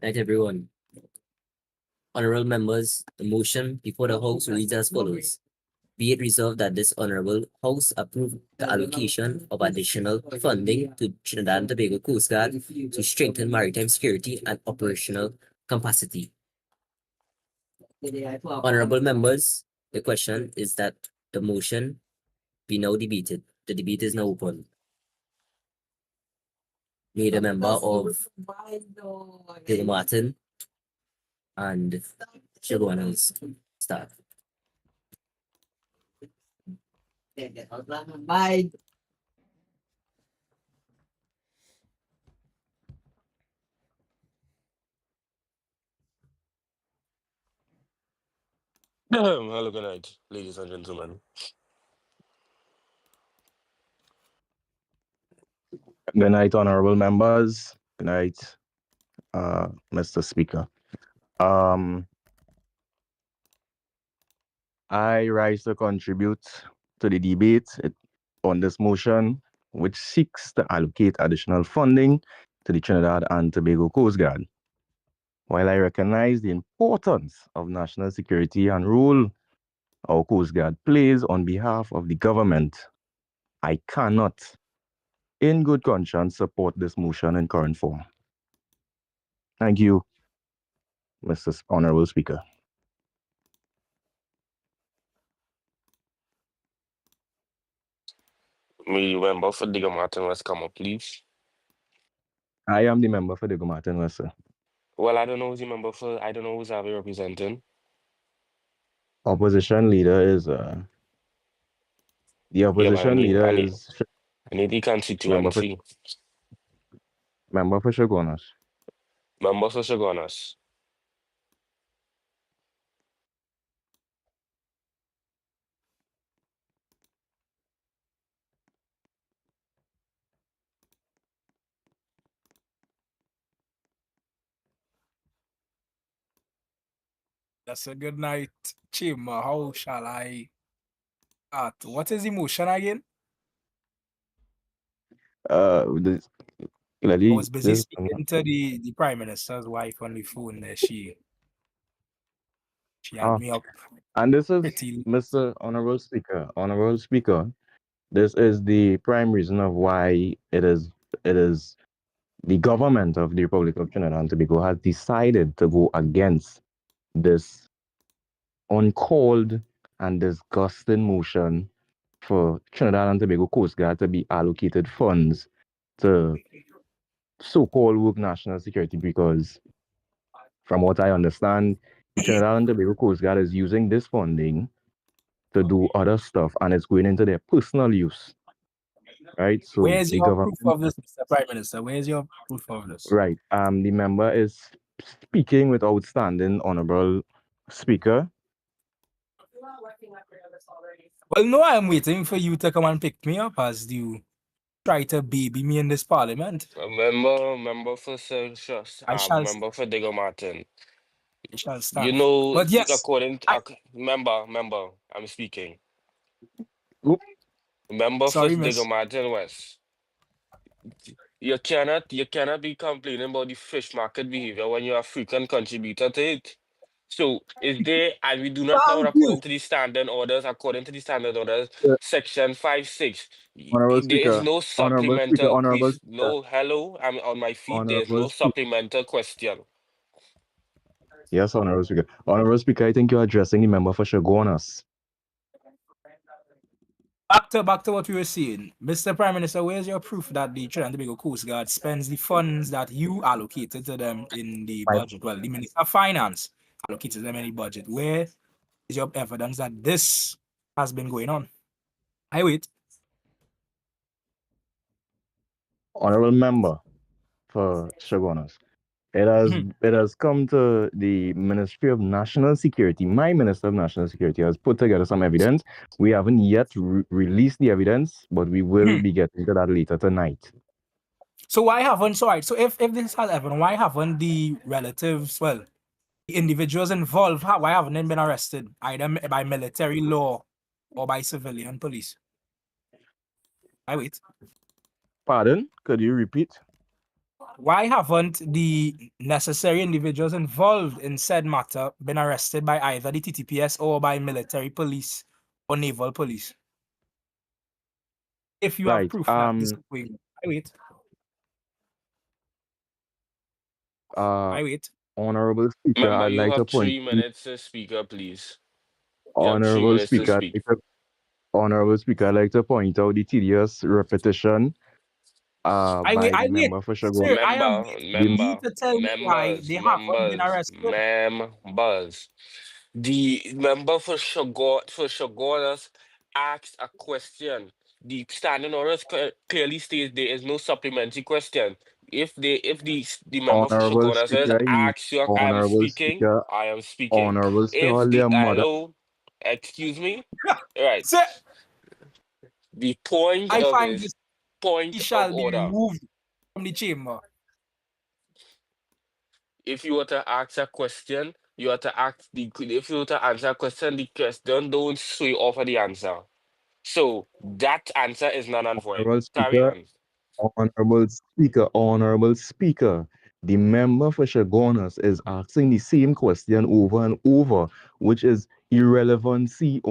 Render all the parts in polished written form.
Good night, everyone. Honorable members, the motion before the House reads as follows. Be it resolved that this Honorable House approve the allocation of additional funding to Trinidad and Tobago Coast Guard to strengthen maritime security and operational capacity. Honorable members, the question is that the motion be now debated. The debate is now open. May the member of Diego Martin and Shaguanas start. Bye. Hello, good night, ladies and gentlemen. Good night, honorable members. Good night, Mr. Speaker. I rise to contribute to the debate on this motion, which seeks to allocate additional funding to the Trinidad and Tobago Coast Guard. While I recognize the importance of national security and role our Coast Guard plays on behalf of the government, I cannot, in good conscience, support this motion in current form. Thank you, Mr. Honorable Speaker. Me member for Digger Martin West come up, please. I am the member for Diego Martin West, sir. Well, I don't know who's the member for. I don't know who's Avi representing. Opposition leader is the Yeah, but opposition leader is I need the constituency. member for Shaguanas. Member for Shaguanas. That's a good night, Chima. How shall I start? What is the motion again? I I was busy speaking to the Prime Minister's wife on the phone there. She had me up. And this is pretty. Mr. Honorable Speaker. This is the prime reason of why it is the government of the Republic of Trinidad and Tobago has decided to go against this uncalled and disgusting motion for Trinidad and Tobago Coast Guard to be allocated funds to so-called work national security, because from what I understand, Trinidad and Tobago Coast Guard is using this funding to do other stuff, and it's going into their personal use. Right? So where's your proof of this, Mr. Prime Minister? Where's your proof of this? Right. The member is speaking with outstanding honorable speaker. Well, no, I'm waiting for you to come and pick me up as you try to baby me in this parliament. Member for member for Digger Martin. I shall start. You know, but yes, according to member, I'm speaking. Oop. Member Sorry, for miss. Digger Martin West. You cannot be complaining about the fish market behavior when you're a frequent contributor to it. So is there, and we do not count according to the standard orders, section 5.6. There is no supplemental, please. No, hello, I'm on my feet. There's no supplemental question. Yes, honorable speaker. Honorable speaker, I think you're addressing the member for Shaguanas. Back to what we were saying. Mr. Prime Minister, where's your proof that the Trinidad and Tobago Coast Guard spends the funds that you allocated to them in the budget? Well, the Minister of Finance allocated them in the budget. Where is your evidence that this has been going on? I wait. Honorable member for Shaguanas. It has come to the Ministry of National Security. My Minister of National Security has put together some evidence. We haven't yet released the evidence, but we will be getting to that later tonight. So why haven't, so if this has happened, why haven't the relatives, well, the individuals involved, why haven't they been arrested either by military law or by civilian police? I wait. Pardon? Could you repeat? Why haven't the necessary individuals involved in said matter been arrested by either the TTPS or by military police or naval police? If you have Right. proof that this is going, Uh, I wait. Honorable Speaker, Member, I'd you like to have point. 3 minutes to speak up, please. You have three Honorable minutes to Speaker, speak. Honorable Speaker, I'd like to point out the tedious repetition by I the wait. member for Shagon. Sir, I am Member, waiting for The you member, to tell me why members, they haven't been members, arrested. members. The member for Shagoras asked a question. The standing orders clearly states there is no supplementary question. If the member for Honorable Shagona says, Speaker, ask you, I am Honorable speaking, Speaker, I am speaking. Honorable Speaker, If hold the your mother. hello, excuse me, right. Sir, The point I of find is this he point of shall be order. removed from the chamber. If you were to ask a question, you have to ask the if you were to answer a question, the question don't sway off of the answer. So that answer is none and void. Honorable Carry Speaker, on. Honorable Speaker. The member for Shagonas is asking the same question over and over, which is irrelevancy,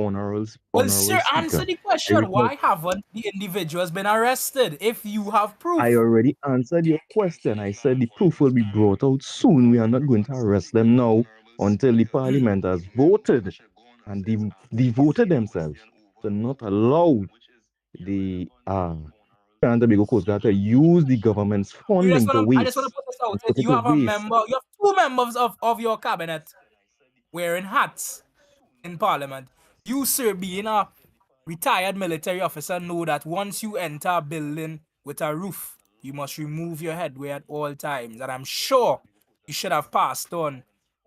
Well, sir, Honorable answer Speaker. the I question. request Why haven't the individuals been arrested? If you have I proof. already answered your question. I said the proof will be brought out soon. We are not going to arrest them now until the parliament has voted and they voted themselves to not allow the Trinidad and Tobago Coast Guard to use the government's funding to I just want waste to put this out. and put it You to have a waste. member, you have two members of your cabinet wearing hats in parliament. You, sir, being a retired military officer, know that once you enter a building with a roof, you must remove your headwear at all times. And I'm sure you should have passed on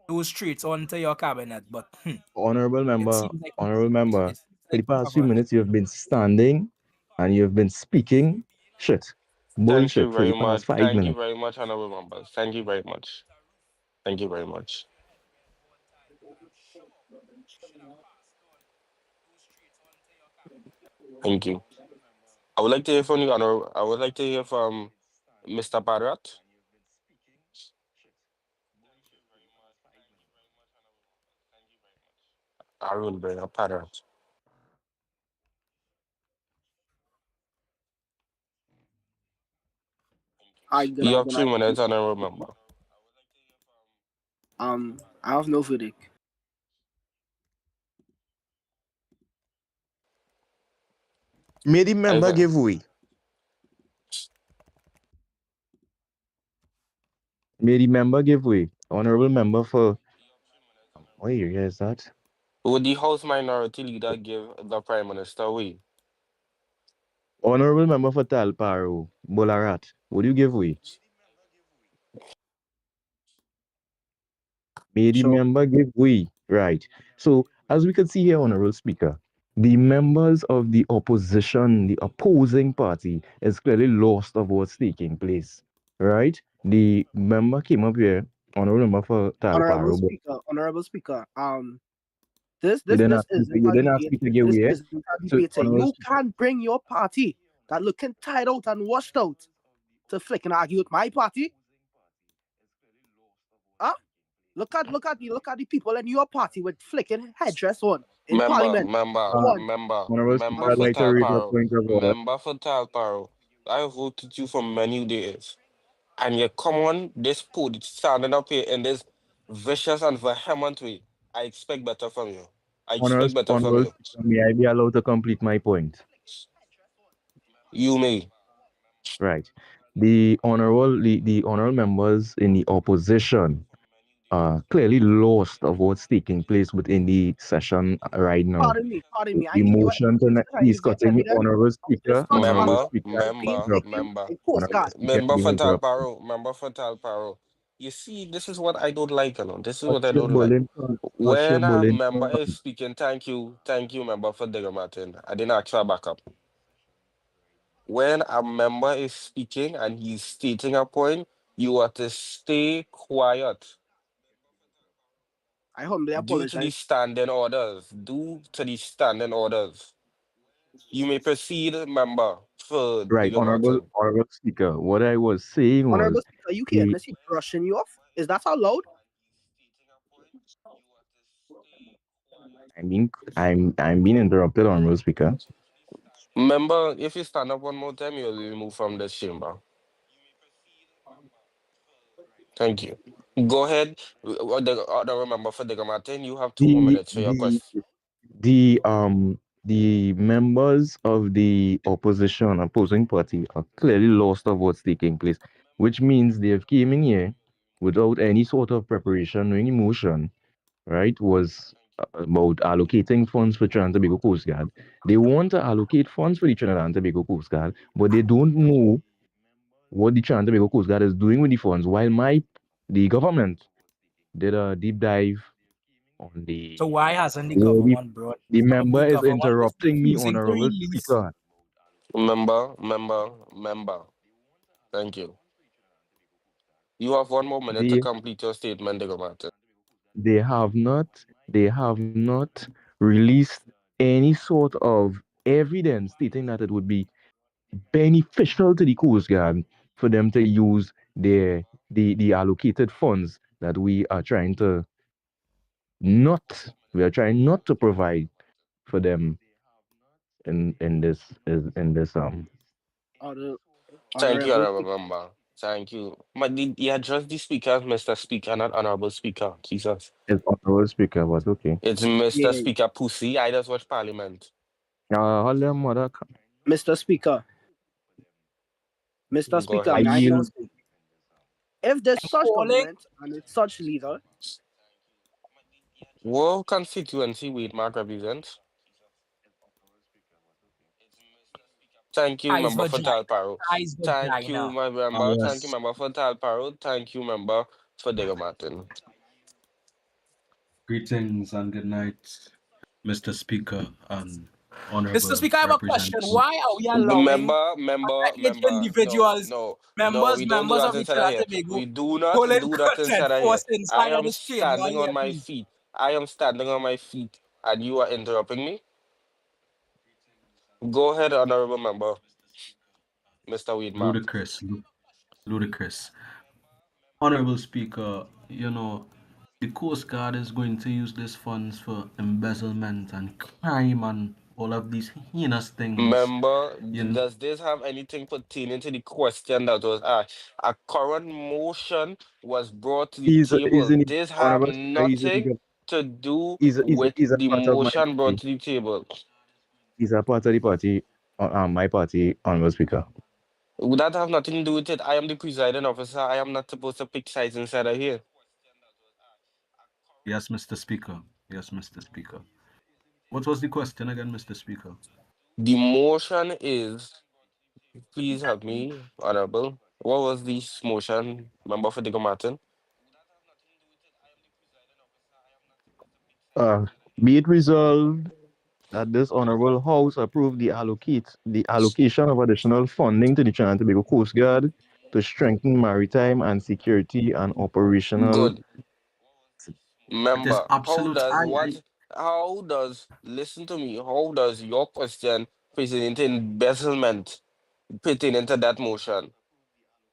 those traits onto your cabinet. But Honorable it member, seems like honorable member, it seems for like the you past few haven't. minutes you have been standing and you have been speaking shit, Thank you bullshit for very the much. past five Thank you minutes. very much, honorable members. Thank you very much. Thank you very much. Thank you. I would like to hear from you, Honor. I would like to hear from Mr. Barat. I will bring up Barat. Hi, good You night, have good three night. minutes, honorable member. I have no verdict. May the member Ivan. give way. May the member give way. Honorable member for what area is that? Would the House Minority Leader give the Prime Minister way? Honorable member for Talparo, Bolarat. Would you give way? May the Sure. member give way. Right. So, as we can see here, Honorable Speaker, the members of the opposition, the opposing party, is clearly lost of what's taking place. Right? The member came up here, Honorable member for Talparo, but Honorable Speaker. This you this didn't this ask me to, isn't you a didn't ask debate. me to give This way. isn't a So, debate. Honorable You Speaker, can't bring your party that looking tired out and washed out to flick and argue with my party. Huh? Look at the people in your party with flicking headdress on in Member, parliament. member, Go on. member, Honorable Speaker, member I'd for like to raise a Talparo. point of order. Member for Talparo. I have voted you for many days. And you come on this put standing up here in this vicious and vehement way. I expect better from you. I expect better from Honorable you. Speaker, may I be allowed to complete my point? You may. Right. The honorable members in the opposition are clearly lost of what's taking place within the session right now. Pardon me. I The need your motion evidence. to Can I he's give you cutting me, evidence of Honorable Member, Speaker, the being member, interrupted. member, in Coast Honorable Guard? Speaker, member being for interrupted. Talparo, member for Talparo. You see, this is what I don't like, you know. This is what What's I your don't like. bullying? What's your When a bullying? member is speaking, thank you, member for Digger Martin. I didn't ask for a backup. When a member is speaking and he's stating a point, you are to stay quiet I humbly due to the apologize. standing orders. Due to the standing orders. You may proceed, member, for Right, Digger Martin. honorable speaker. What I was saying Honorable was Speaker, you can't the miss you brushing you off. Is that allowed? I'm being interrupted, honorable speaker. Member, if you stand up one more time, you'll be removed from this chamber. Thank you. Go ahead. The other member for Digger Martin, you have 2 more minutes for your The question. the members of the opposing party are clearly lost of what's taking place, which means they have came in here without any sort of preparation or any motion, right? Was about allocating funds for Trinidad and Tobago Coast Guard. They want to allocate funds for the Trinidad and Tobago Coast Guard, but they don't know what the Trinidad and Tobago Coast Guard is doing with the funds. While the government did a deep dive on So why hasn't the where government brought? the If member the is government is interrupting me, refusing to honorable release, speaker. Member. Thank you. You have 1 more minute to They complete your statement, Digger Martin. they have not released any sort of evidence stating that it would be beneficial to the Coast Guard for them to use the allocated funds that we are trying not to provide for them in this. Honor- Thank you, Honorable honorable Speaker. member. Thank you. But you address the speaker as Mr. Speaker, not honorable speaker. Jesus. It's honorable speaker, but okay. It's Mr. Yeah, Speaker Pussy. I just watch Parliament. Hold on, mother. Mr. Speaker. Mr. Go Speaker, I ahead. may I now yield. speak? If there's such calling government and it's such leader, What constituency Weedmark represents? Thank you, I's member for vagina, Talparo. I's Thank you, vagina. my member. Thank you, Yes. member for Talparo. Thank you, member for Digger Martin. Greetings and good night, Mr. Speaker and Mr. honorable Speaker, I have a question. representatives. Why are we allowing underage No, individuals, no, no, members, we don't do members that of the inside of Trinidad here. and Tobago, We do not pulling do that curtain inside of here. force I inside of am this chamber standing here, on my please? feet. I am standing on my feet, and you are interrupting me. Go ahead, honorable member, Mr. Weedmark. Ludicrous. Honorable Speaker, the Coast Guard is going to use these funds for embezzlement and crime and all of these heinous things. Member, You know, does this have anything pertaining to the question that was asked? A current motion was brought to the He's table. in This have honorable speaker. nothing to do He's with he's a the part of my motion brought party. to the table. He's a part of the party. My party, honorable speaker. Would that have nothing to do with it? I am the presiding officer. I am not supposed to pick sides inside of here. yes, Mr. Speaker. Yes, Mr. Speaker. What was the question again, Mr. Speaker? The motion is, please help me, honorable. What was this motion, member for Digger Martin? Uh, be it resolved that this honorable house approve the allocation of additional funding to the Trinidad and Tobago Coast Guard to strengthen maritime and security and operational. Good. It is Member, absolute. how does, listen to me, how does your question pertaining to embezzlement pertaining to that motion?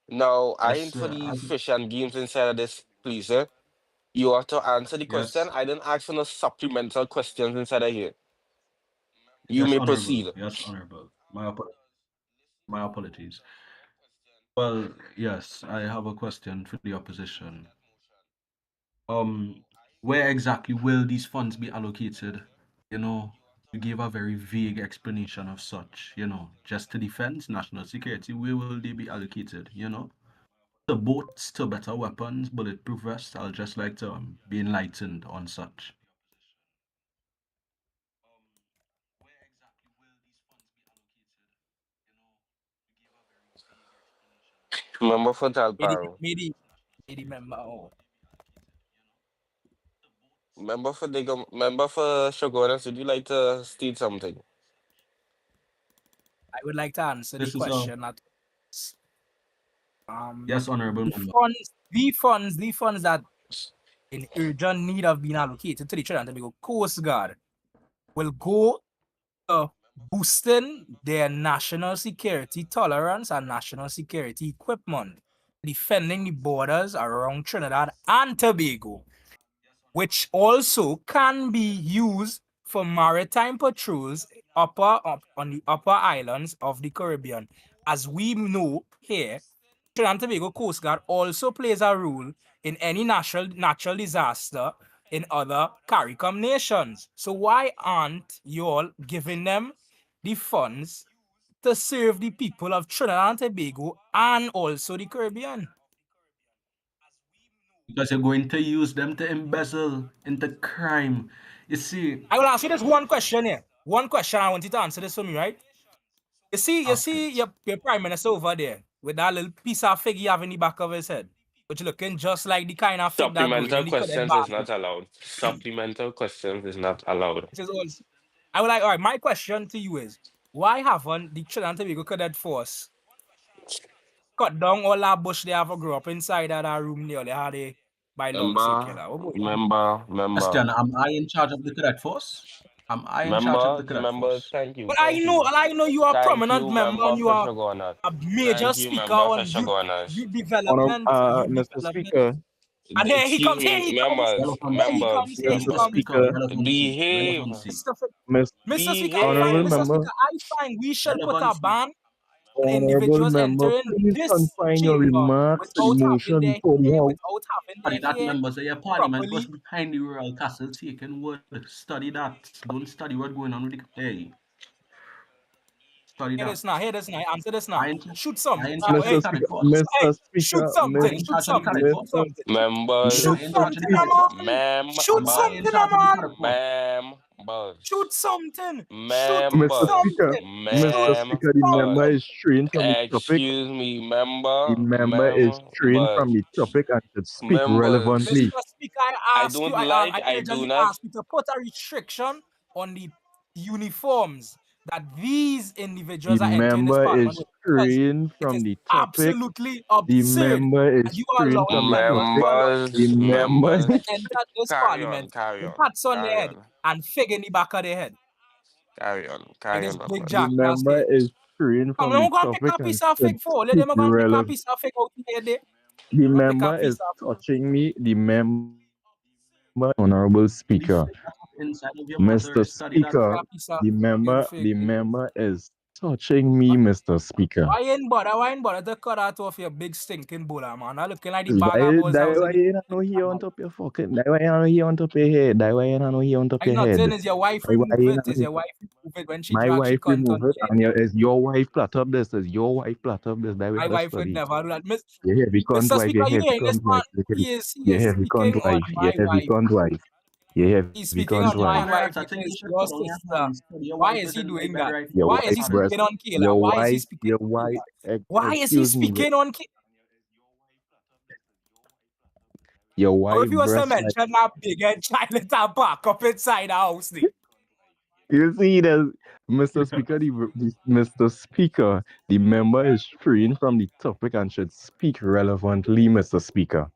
Now, I Yes, ain't for sir. the fish and games inside of this, please, eh? You have to answer the question. Yes, I didn't ask for no supplemental questions inside of here. You yes, may honorable. proceed. Yes, honorable. My apologies. Well, yes, I have a question for the opposition. Um, where exactly will these funds be allocated? You know, you gave a very vague explanation of such, just to defense national security, where will they be allocated, To boats, to better weapons, bulletproof vests. I'll just like to be enlightened on such. Member for Maybe, Talparo. maybe, maybe member. Oh, Member for Shogunas, would you like to state something? I would like to answer the This is a question that yes, honorable the member. funds that in urgent need of being allocated to the Trinidad and Tobago Coast Guard will go to boosting their national security tolerance and national security equipment, defending the borders around Trinidad and Tobago, which also can be used for maritime patrols up on the upper islands of the Caribbean. As we know here, Trinidad and Tobago Coast Guard also plays a role in any natural disaster in other CARICOM nations. So why aren't you all giving them the funds to serve the people of Trinidad and Tobago and also the Caribbean? Because you're going to use them to embezzle into crime. You see, I will ask you this one question here. One question, I want you to answer this for me, right? You Ask see it. your prime minister over there with that little piece of fig he have in the back of his head, which looking just like the kind of fig that growing Supplemental in the cadet questions is basket. not allowed. Supplemental questions is not allowed. Which is also, I would like, all right, my question to you is, why haven't the Trinidad and Tobago Cadet Force cut down all that bush they have to grow up inside of that room there? They had a by log circular. Member. Question, am I in charge of the cadet force? Am I in charge of the cadet Members, force? thank you, But thank you. I know you are a Thank prominent you, member and member you for are Shogunat. a major Thank you, speaker member for on Shogunat. youth development, Mr. Speaker, And here he Excuse comes, here me, he comes, members, here he Relevancy. comes, members, here he Mr. Mr. comes. Speaker, Speaker, relevancy. behave, Relevancy. Miss Mr. Speaker, I Honorable find, Mr. Member, Speaker, I find we should put a Relevancy. ban on Honorable individuals Member, entering please this confine your chamber remarks to the without having motion their before the hair, House. without having Study their that, hair members of your parliament was properly. behind the royal castle taking word. Study that. Don't study what's going on with the hey. Study Hear that. this now, answer this now. I in, Shoot I something. in charge of the Mr. cadet Speaker, force. Hey, Mr. shoot Speaker, Am I something, in shoot charge of the something, cadet Mr. shoot force? something. members, Am Shoot I in charge of something, the cadet force? Shoot Am I in something, members, charge of the man. cadet force? Shoot members, something. Shoot Mr. members, Speaker, something. Mr. Shoot Speaker, the member members. something. is trained from the topic. Excuse me, The member is trained from members, the topic and should speak members. relevantly. Mr. Speaker, I don't like, I I do urgently not. ask you to put a restriction on the uniforms that these The individuals are entering this member parliament is with, because trained it is from the topic. absolutely The absurd member that is you are trained allowing from the members, topic. The member, to Members. enter this Carry on, parliament carry with on, hats on their carry head on, and fig in the back of their head. Like carry this on, big members. the jackass member here. is trained Come, from let the me go and pick topic a and piece of should fig for. Let speak them go and pick a relevant. piece of fig out here. There. The Go and pick a member piece is of. touching me. The member, honorable The speaker, fig that's inside of your Mr. mother. Study that. Speaker, A piece of the real member, fig. the member is touching me, Mr. Speaker. Why ain't bother to cut out off your big stinking bowler, man? I looking like the That bag of balls I was why in the. you don't know here on top your fucking. That why you don't know here on top your head. That why you don't know here on top I your head. nothing is your wife That why remove you it. don't Is know. your wife remove it when she My drags she wife cunt on remove it, the head. and is your wife plot up this? Is your wife plot up this? That way My the wife would study. never do that. You heavy cunt Mr. wife. You Speaker, you heavy hearing this cunt man? wife. He is You heavy speaking cunt on wife. You my heavy wife. cunt wife. You heavy He's speaking cunt on my wife. wife. Moderates, I It think you is should your put on your sister. hands. Your Why wife is is he in my doing bed that? right Your Why here. is he wife breast. speaking on Kayla? Your Why is he wife. speaking Your on wife. Kayla? Why is he Excuse me. speaking on Kayla? Your Or wife if you was to breast like. mention that big head child little back up inside the house, there. You see, the Mr. Speaker, Mr. Speaker, the member is trained from the topic and should speak relevantly, Mr. Speaker.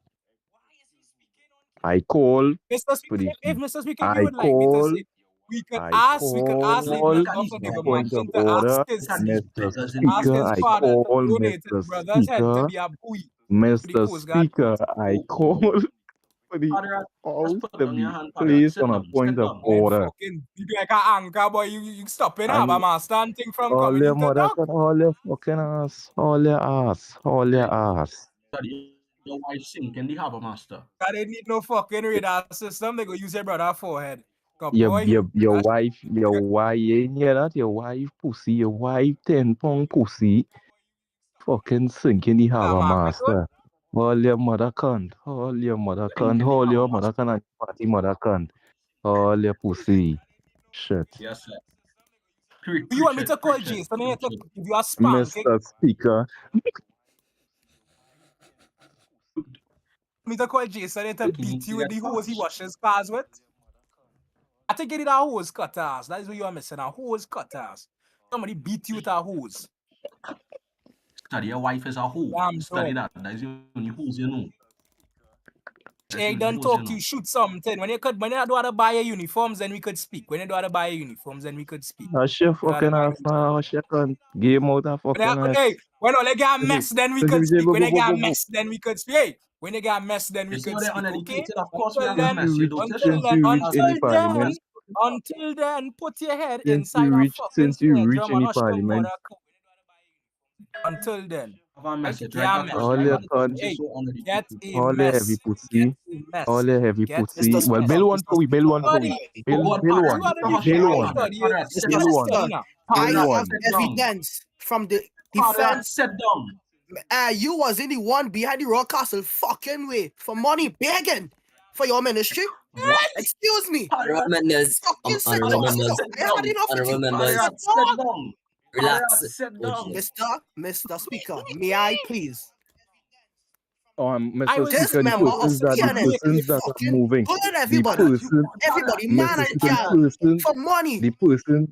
I call Mr. for Speaker, the. if Mr. Speaker, if you I would like me to say, say, we could I ask the call Look member at these for a beggars. point of government to ask order, Look at these Mr. beggars in the ask Speaker. his I uniforms. father to call donate his Mr. brother's head to Speaker, be a buoy for the Mr. Coast Guard Speaker. force. I call for the Moderates, just house put to on your be hand, Moderates. placed Sit on a down. point Sit of down. I order. fucking you be like an anchor, boy. You stopping Harbour And Master and thing from all coming your into mother dock. can all your fucking ass, all your ass. Study your wife sink in the harbor master. They need no fucking radar system. They go use your brother forehead. Cause Your boy, your that wife, you ain't hear that? Your wife pussy, your wife 10 pound pussy, fucking sink in the harbor market one. master. All your mother cunt, all your mother Sink cunt, in the all your harbor mother master. cunt and party mother cunt. All your pussy. Shit. Yes, sir. Do you want me to call Preach it. Jason here to Preach it. give you a spanking? Mr. Speaker, Me to call Jason here to Looking beat into you with your the hose he thoughts. washes cars with? I think you need a hose cutters. That is what you are missing, a hose cutters. Somebody beat you with a hose. Study your wife is a hoe. Damn Study dog. that. That is the only hoes you know. Hey, don't talk to you, shoot something. When you don't want to buy your uniforms, then we could speak. When you don't want to buy your uniforms, then we could speak. She fucking ass now. She can't game out a fucking ass. Hey, when they get a mess, then we could speak. When they get a Go. mess, then we could speak. Hey, when they get a mess, then we You see could how they're speak. Okay? uneducated? Of course we Until have a then, mess. You don't until tell then, you reach any parliament, until then, put your head since inside you a reach fucking drum and any watch your parliament, mother come. Until then, have a mess. You get try a to mess. push all my your button. cunt, Hey, So get uneducated. a all the heavy mess. Get pussy, a mess. all the heavy Get pussy. Mr. Well, Speaker, bill one Mr. for we, bill one for we. Buddy, Bill Go on, bill Padre. one, you are the Come on, bill Padre. one, Padre, Padre, you're sit Mr. bill down. one, Speaker, I Padre, bill have one. sit down. evidence from the Padre, defense. sit down. You wasn't the one behind the Royal Castle fucking way for money begging for your ministry. What? Excuse me. Padre, Honorable members, Fucking sit honorable down. members, sit I had down. enough with honorable you. members, Padre, Sit sit down. down. relax. Padre, sit down. Mr. Speaker, may I please? I Mr. was This Speaker, member of the CNN persons that are fucking moving, bullying the everybody. person, Everybody, Mr. man and Speaker, child, for money. the persons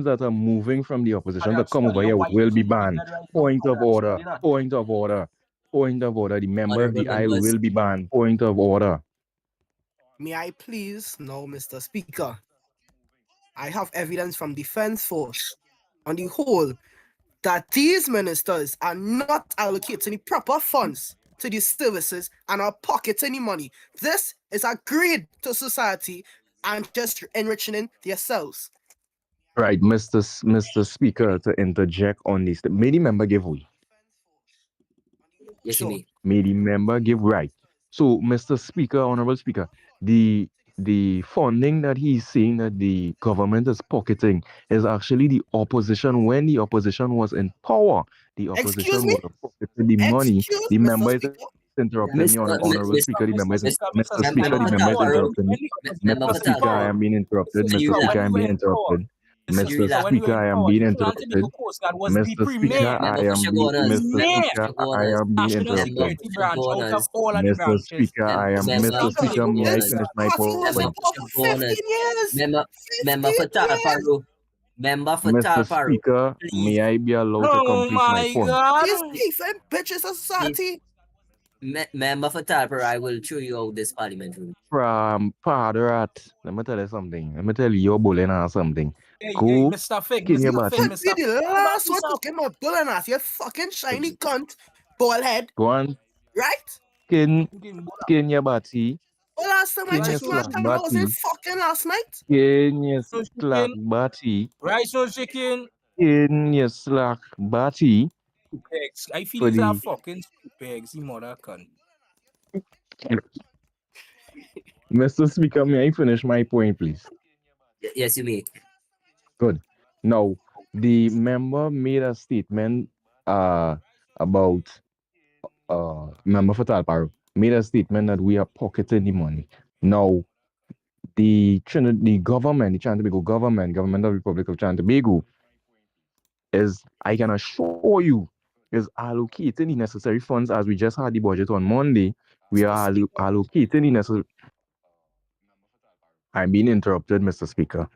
that are moving from the opposition to come over here will be banned. Point of order. Point of order. Point of order. The member of Honorable the aisle members, will be banned. Point of order. May I please? No, Mr. Speaker. I have evidence from Defense Force on the whole that these ministers are not allocating the proper funds to these services and are pocketing the money. This is a greed to society and just enriching themselves. Right, Mr. Speaker, to interject on this. May the member give way. yes, you Sure. may. May the member give right. So, Mr. Speaker, Honorable Speaker, the funding that he's saying that the government is pocketing is actually the opposition. When the opposition was in power, the Excuse opposition me? would have pocketed the money. Excuse The Mr. member is Speaker. interrupting me, Honorable Speaker. The member is Mr. Speaker, Speaker, the Member member is Fatal, interrupting me. member Mr. Speaker, I Fatal, am being interrupted. Can you Mr. relax? Speaker, I am being interrupted. Mr. Speaker, I am being interrupted. Mr. Speaker, I member am being Mr. Speaker, I am being national interrupted. security branch out of all of the Mr. branches. Speaker, I am Member Mr. Speaker, may I This finish my party was in point? power for 15 years. Member 15 Fatal years. Paru, member Mr. Fatal Paru, Speaker, please, may I be allowed to Oh complete my my point? God! These thief and bitches of society. member Fatal Paru, I will show you out this parliament room. From Padrat, let me tell you something. Let me tell you, you're bullying or something. Hey, Go Mr. Fig, skin your Mr. body. Fig, Could be Mr. the last one talking about bullying us, you fucking shiny cunt, bald head, Go on, right? skin your body. Well, last time I Skin your checked my slack time, I was in body. fucking last night. Skin your No slack chicken. body. Rice no chicken. Skin your slack body. Pigs. I feel For these are the fucking pigs, you mother cunt. Mr. Speaker, may I finish my point, please? Yes, you may. Good. Now, the member made a statement about member for Talparo made a statement that we are pocketing the money. Now, the government, the Trinidad government of the Republic of Trinidad is, I can assure you, is allocating the necessary funds as we just had the budget on Monday. We are allocating the necessary. I'm being interrupted, Mr. Speaker.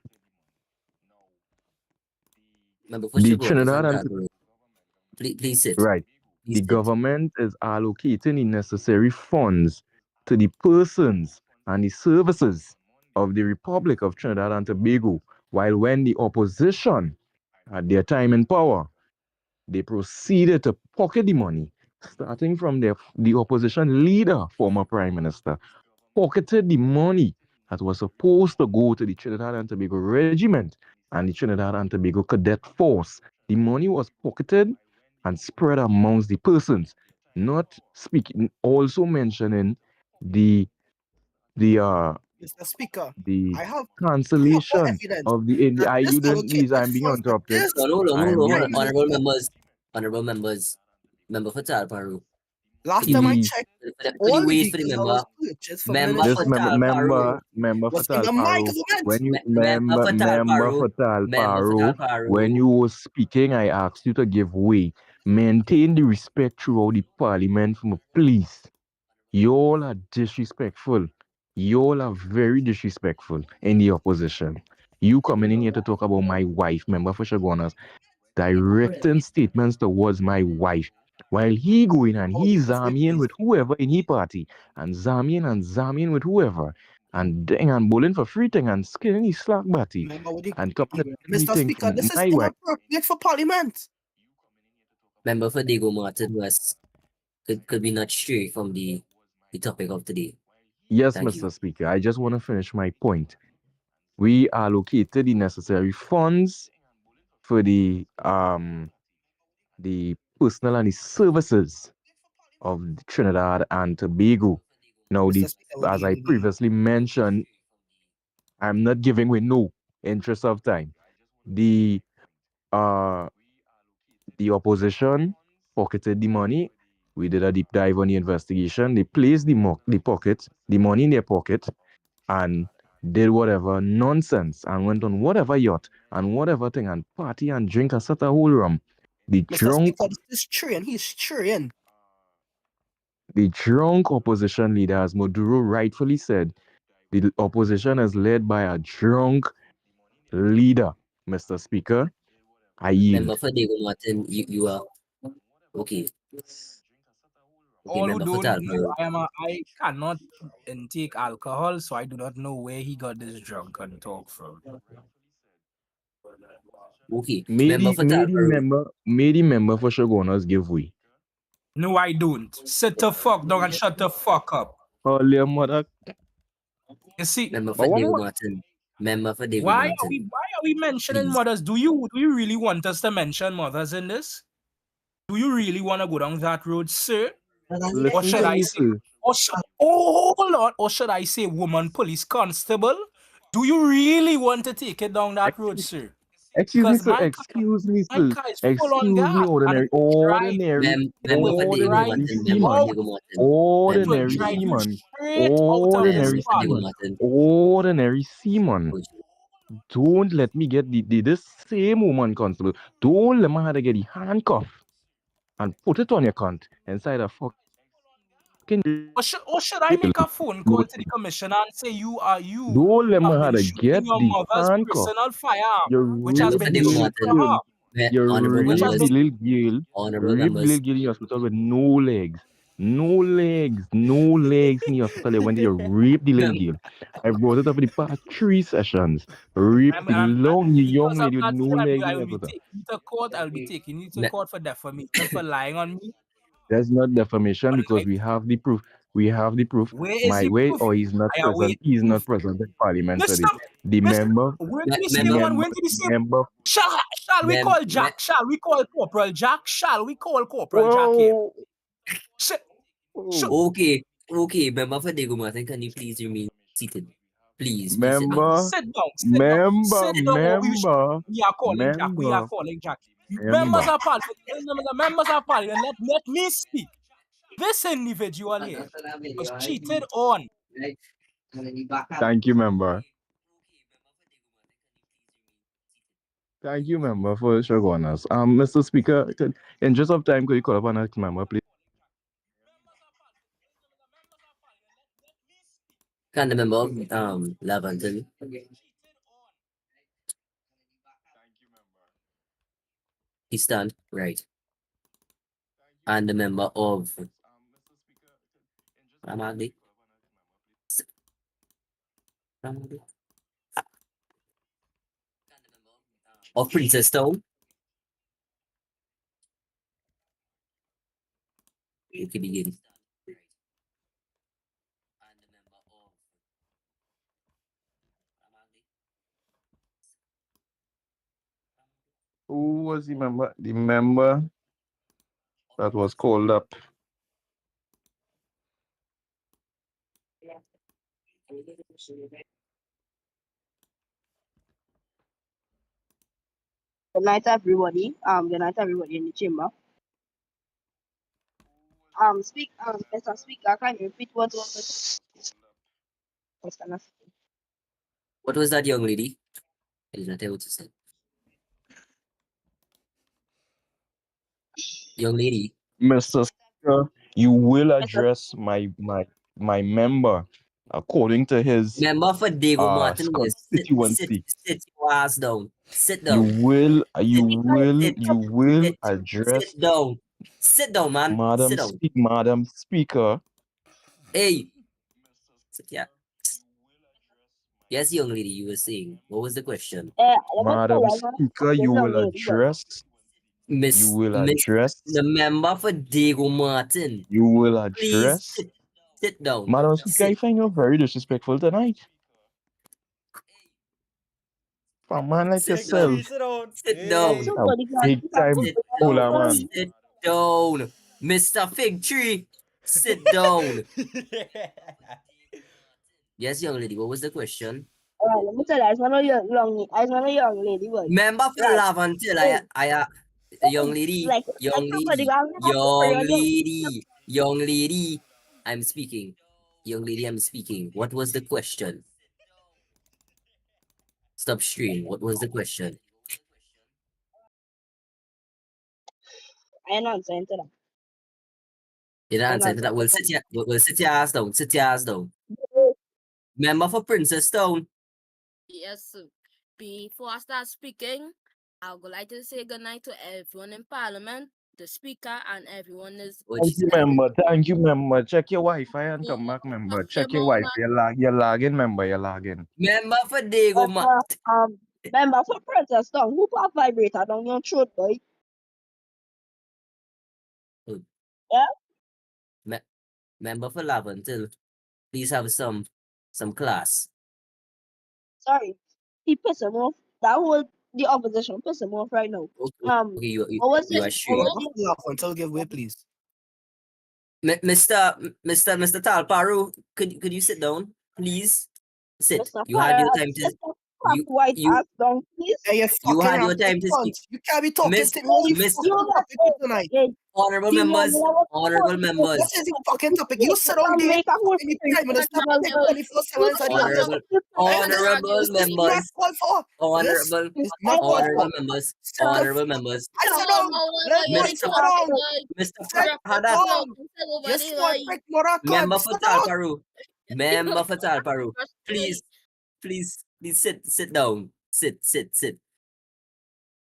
Member The Trinidad and please sit. right. Please The sit. government is allocating the necessary funds to the persons and the services of the Republic of Trinidad and Tobago, while when the opposition at their time in power, they proceeded to pocket the money, starting from the opposition leader, former Prime Minister, pocketed the money that was supposed to go to the Trinidad and Tobago Regiment and the Trinidad and Tobago Cadet Force. The money was pocketed and spread amongst the persons, not speaking, also mentioning the Mr. Speaker, the I have cancellation evidence of the in that I this you don't please allocated I'm being funds for interrupted. this. Hold on. being Honorable used. members, member Fatal Paru. Last time I Please. checked, For the all the wait for the vehicles that member. was purchased for Member This ministry member was Fatal under my Paro, government. when you Member Fatal Paru, Fatal member Fatal Paro, when Paru. you were speaking, I asked you to give way. Maintain the respect throughout the parliament, please. Y'all are disrespectful. Y'all are very disrespectful in the opposition. You coming in here to talk about my wife, member for Shagonas, directing statements towards my wife. While he going and Oh, he yes, yes, zamming yes. with whoever in his party and zamming with whoever and dang and bowling for free thing and skinning his slack body Remember what you, and coming to Mr. anything Speaker, from this is my wife. inappropriate for Parliament. Member for Diego Martin was could be not stray from the topic of today. Yes, Thank Mr. you. Speaker, I just want to finish my point. We allocated the necessary funds for the personnel and the services of Trinidad and Tobago. Now, Mr. Speaker, as I we previously mentioned, I'm not giving away no interest of time. The uh the opposition pocketed the money. We did a deep dive on the investigation. They placed the money in their pocket, and did whatever nonsense and went on whatever yacht and whatever thing and party and drink and set a whole rum. The Mr. drunk Speaker, this is train. He's train. the drunk opposition leader, as Maduro rightfully said, the opposition is led by a drunk leader, Mr. Speaker. I Member yield. for Diego Martin, you are okay. Okay, All who member for don't know, Talbot. I cannot intake alcohol, so I do not know where he got this drunken talk from. Okay, May member the, for may the Talbot. member, may the member for Shogunas give way. No, I don't. Sit the fuck down and shut the fuck up. Holy mother. You see, Member for But one Diego more. Martin. Member for Diego why Martin. are we mentioning Please. mothers? Do you really want us to mention mothers in this? Do you really want to go down that road, sir? Or Listen should to I me, say, sir. hold on, or should I say woman police constable? Do you really want to take it down that road, sir? Excuse me, Because sir. Excuse me, my sir. car is full on Excuse me, gas and it ordinary, will drive, ordinary, it Member will for Diego drive ordinary Martin. you Member for seaman. out, Diego Martin. it will Ordinary drive you seaman. straight out of this Ordinary Member for Diego parliament. seaman. Martin. Ordinary seaman. Don't let me get this same woman constable. Don't let me have to get the handcuff and put it on your cunt inside a fucking Or should I make a phone call to the commissioner and say you don't let me have have been to shooting get your the mother's handcuff. personal firearm, You which has Member rape for been the Diego shipped little to Martin. her, girl. You Honorable which has rape been the members. little girl. Honorable Rape the members. little girl in the hospital with no legs. No legs. No legs in the hospital. You went there, you rape the little girl. I brought it up for the past 3 sessions. Rape the young because of lady with that, no sir, legs I in the will be hospital. taking you to court. I will be taking you to Me- court for defamation for lying on me. That's not defamation All because right. we have the proof. We have the proof. Where is My the way, proof? or he's not I present. await He's proof. not present in Parliament Mister, today. The Mister, member, when did he the say member, one? member, When did he say? member. Shall we call Jack? Shall we call Corporal Jack? Shall we call Corporal Jack here? Whoa. Sh- sh- Whoa. okay, member for Diego Martin, can you please remain seated? Please sit down. Member, Sit down, sit down, member, sit down. Or member, we are calling Jack. We are member, calling Jack. Members member. of Parliament, members of Parliament, let me speak. This individual here was cheated on. Thank you, member. Thank you, member, for showing us. Mr. Speaker, in just of time, could you call upon next member, please? Can the member Lavanton? He stand right. And the member of Ramadi. Of Princess Town. Okay, begin. Who was the member? The member that was called up. Good night, everybody. Good night, everybody in the chamber. Mr. Speaker, can you repeat what was the What was that, young lady? I did not hear what you said. Young lady. Mr. Speaker, you will address my member according to his Member for Diego Martin was constituency. sit your ass down. Sit You down. will Sit, address sit down. Sit down, man. Sit down. Madam Speaker. Hey. Sit here. Yes, young lady, you were saying. What was the question? Madam Speaker, you will address. Miss, Miss, the member for Diego Martin. you will Please address. sit down. Madam Speaker, I find you very disrespectful tonight. For a man like Sit yourself. Sit down. Sit down. Big time Sit Ola down. man. Sit down. Mr. Fig Tree. Sit down. Yes, young lady, what was the question? Let me tell you, I want a young lady. Boy. Member for Right. Lavantil, young lady, Like young somebody lady, got young lady, I'm speaking. Young lady, I'm speaking. What was the question? Stop stream. What was the question? I ain't answering to that. You didn't answer to that. We'll sit your ass down. Sit your ass down. Member for Princess Town. Yes, sir. Before I start speaking, I would like to say good night to everyone in Parliament, the Speaker, and everyone is. Thank you, member. Check your Wi-Fi and come back, member. Check your Wi-Fi. You're lagging, member. You're lagging. Member for Diego Member for Princess Town. Who put a vibrator down your throat, boy? Yeah? Member for Lavantil. Please have some class. Sorry. He piss him off. The opposition piss him off right now. Okay, you are sure. Until give way, please. Mr. Talparu, could you sit down, please? Sit. Mr. You had your time to you had your time to speak. You can't be talking to tonight. Honorable members. What is your fucking topic? You sit on there any prime minister Honorable members. Honorable members. I said down. Let me sit down. Mr. Hada. Yes, boy, prick Morocco. Member for Talparu. Please sit down. Sit.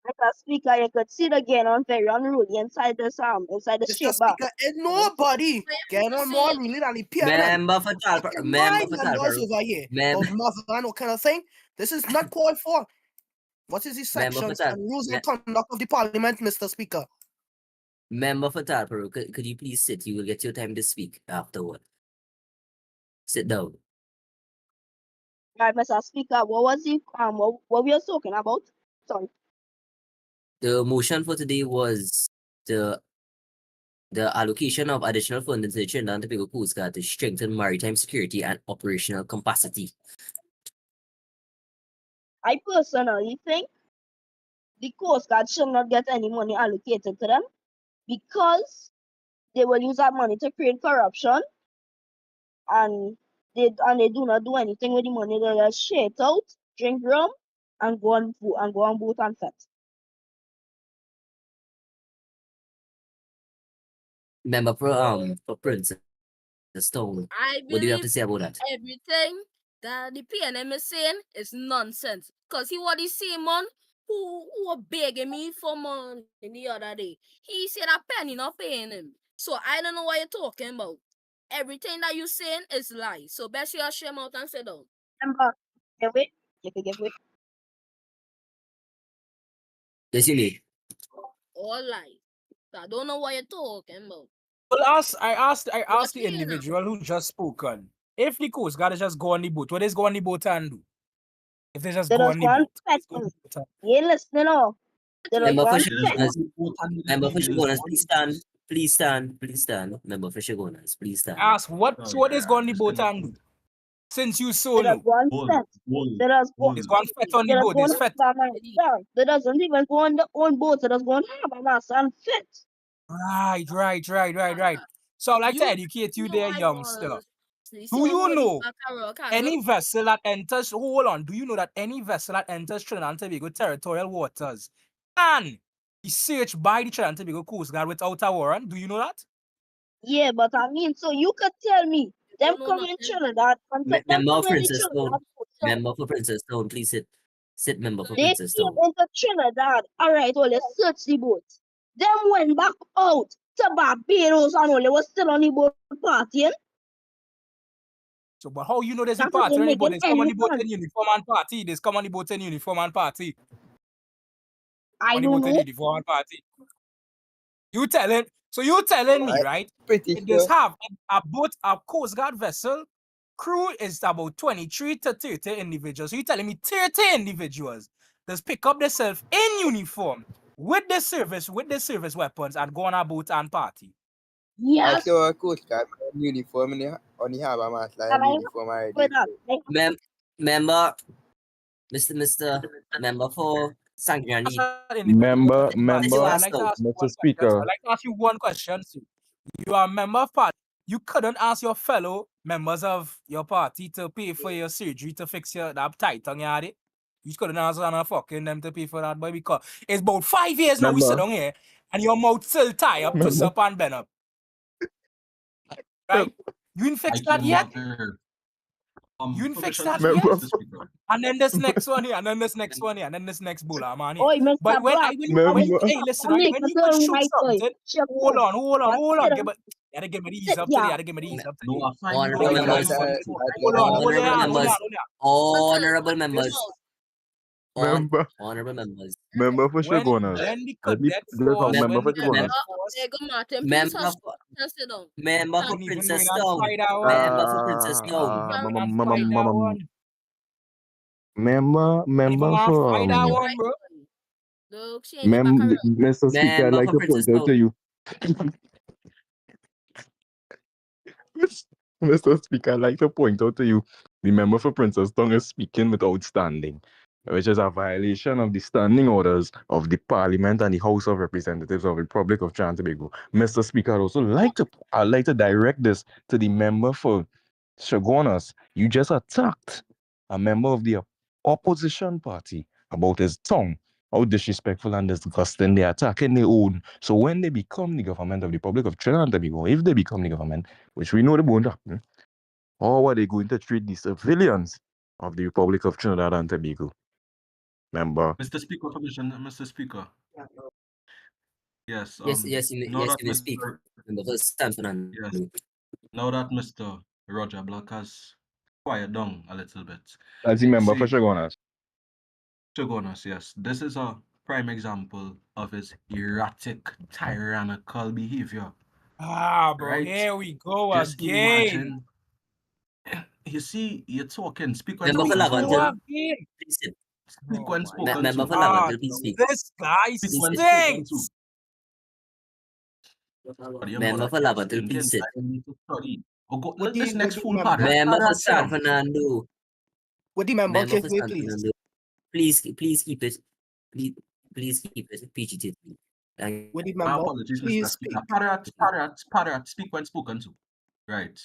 Mr. Speaker, you could sit again on very unruly inside the street bar. And nobody get on more unruly than the PNM. Member for Talparu. Over here. What kind of thing? This is not called for. What is the sections and rules of conduct of the parliament, Mr. Speaker? Member for Talparu, could you please sit? You will get your time to speak afterward. Sit down. Right, Mr. Speaker, what was the what we were talking about? Sorry. The motion for today was the allocation of additional funding to the Trinidad and Tobago Coast Guard to strengthen maritime security and operational capacity. I personally think the Coast Guard should not get any money allocated to them because they will use that money to create corruption and they do not do anything with the money. They just share it out, drink rum, and go on boat and fet. Member for Princess Stone. What do you have to say about that? Everything that the PNM is saying is nonsense. Because what he saying, man, who were begging me for money the other day. He said a penny not paying him. So I don't know what you're talking about. Everything that you're saying is lies. So best you shame out and sit down. Member, give it. You can give it. Yes, you need. All lies. So I don't know what you're talking about. Well, I asked the individual who just spoken. If the Coast Guard just go on the boat, what is go on the boat and do? If they just go on the boat. You ain't listening, no. Member for Shigonas, please stand. Member for Shigonas, please stand. Ask what is go on the boat and do? Since you so know. It's gone fet on the boat, it's fet. They doesn't even go on their own boat, they just go on harbor master and fit. Right. So I'd like to educate you there, youngster. Do you know any vessel that enters, hold on, do you know that any vessel that enters Trinidad and Tobago territorial waters can be searched by the Trinidad and Tobago Coast Guard without a warrant? Do you know that? Yeah, but I mean, so you could tell me, them come in Trinidad, Member for Princess Stone, please sit. Member for Princess Stone. They came into Trinidad. All right, well, let's search the boat. Them went back out to Barbados and all they was still on the boat partying. So, but how you know there's a That party doesn't on the make boat? it There's come on any the boat in sense. uniform and party. There's come on the boat in uniform and party. I On the don't boat in know. uniform and party. You telling me, right? Pretty It does sure. have a boat, a Coast Guard vessel. Crew is about 23 to 30 individuals. So you telling me 30 individuals just pick up themselves in uniform with the service weapons and go on a boat and party. I Yes. saw a Coast Guard uniform on the harbour mast And line I uniform already. with that. Like, Member, Mr. Member for Sangrani. Member, But member, I'd like to ask you Mr. one question. Speaker. I'd like to ask you one question. Sue. You are a member of party. You couldn't ask your fellow members of your party to pay for your surgery to fix your that tight tongue, you had it. You couldn't ask on fucking them to pay for that, boy, because it's about 5 years now we sit Member, down here and your mouth still tie up, twist member, up and bend up. Right? You didn't fix I that came yet? back here. You didn't fix Permission that to speak, yet? member, Mr. Speaker. And then this next one here, and then this next one here, and then this next bowler man here. oh, Mr. But when Black, member. hey, listen, right? make When a you could turn shoot right boy. something, Shut hold up. on. Sit Give down. it, you gotta give me the ease Sit up today. down. You gotta give me the ease up today. No, I find you Honorable don't Yeah, like members, that. Hold Sit on. down. honorable members, honorable members, Yes. Member, honorable members, member for When Shogunas. the Let me cadet just force, member when for the cadet member, Shogunas. force, Ego Martin, please member hush for, and sit down. member for don't even know Princess that Stone, fight that one. member for Princess Stone, Even know that fight that one. Member, Don't even member want to for fight that All one, right, bro. boy. Look, change it back around. Mr. Speaker, I'd member like for to Princess point out to Stone, you. Mr. Speaker, I'd like to point out to you the member for Princess Tongue is speaking without standing, which is a violation of the standing orders of the Parliament and the House of Representatives of the Republic of Trinidad and Tobago. Mr. Speaker, I'd like to direct this to the member for Shogunas. You just attacked a member of the opposition party about his tongue. How disrespectful and disgusting they're attacking their own. So when they become the government of the Republic of Trinidad and Tobago, if they become the government, which we know they won't happen, how are they going to treat the civilians of the Republic of Trinidad and Tobago? Member. Mr. Speaker, permission, Mr. Speaker. Yes, yes, now that you may speak, Mr. member for San Fernando. Yes, now that Mr. Roger Black has quiet down a little bit. That's the member for See, Shogunas. Shogunas, yes, this is a prime example of his erratic, tyrannical behavior. Bro, Right? here we go Just again. imagine. You see, you're talking, speak when Member for spoken to. Lavantil, Again. please sit. Speak Oh when my spoken Member to. for Lavantil, please no, speak. this guy Speak when Please spoken to. stinks. But your Member mother for keep Lavantil, stinking, please sit. I need to study. Oh, go, Would this the next fool member, padre. Member for Sit down. San Fernando, would the member member give for way, San please? Fernando, please keep it, please keep it PG. Thank Would the My member apologies, please Mr. speak? Speaker. Parat, speak when spoken to. Right.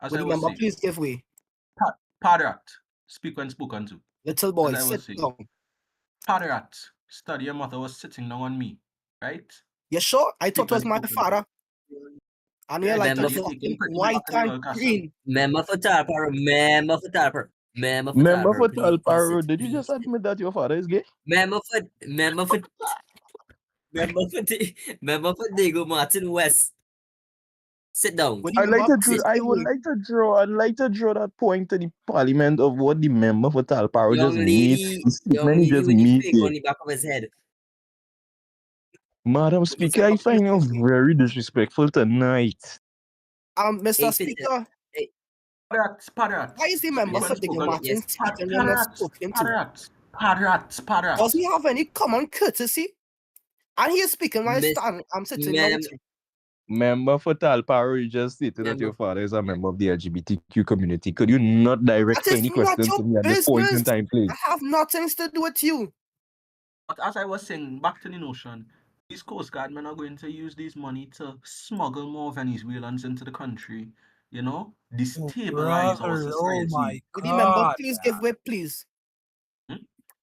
As Would I the was member saying, please give way? Parat, speak when spoken to. Little boy, As I was sit saying, down. Parat, study your mother was sitting down on me. Right? You sure? I thought Speak it was when my spoken to. father. And Yeah, you're like Member the you're for taking fucking pretty white back to the and Royal Castle. green. member for Talpar, member for Talpar, member for Member for Talpar, please Talparo, sit, did you please just sit. admit that your father is gay? Member for member for member for Diego Martin West. Sit down. Would the member please I give would way? like to draw that point to the Parliament of what the member for Talparo Young just made. lady The statement he just with the made fig there. on the back of his head. Madam Would the Speaker, I member please find you give way? very disrespectful tonight. Mr. Hey, Speaker, hey, Parat. why is the Speak member when for Digger spoken to. Martin yes. speaking when not spoken to? Parat. Does he have any common courtesy? And he is speaking while Miss I'm sitting down ma'am, too. Member for Talparo, you just stated that member, your father is a member of the LGBTQ community. Could you not direct That is any not questions your to me at this point in business. time, please? I have nothing to do with you. But as I was saying, back to the notion, these Coast Guard men are going to use this money to smuggle more Venezuelans into the country, you know, destabilize our Brother, oh society. my Would the member God. please give way, please?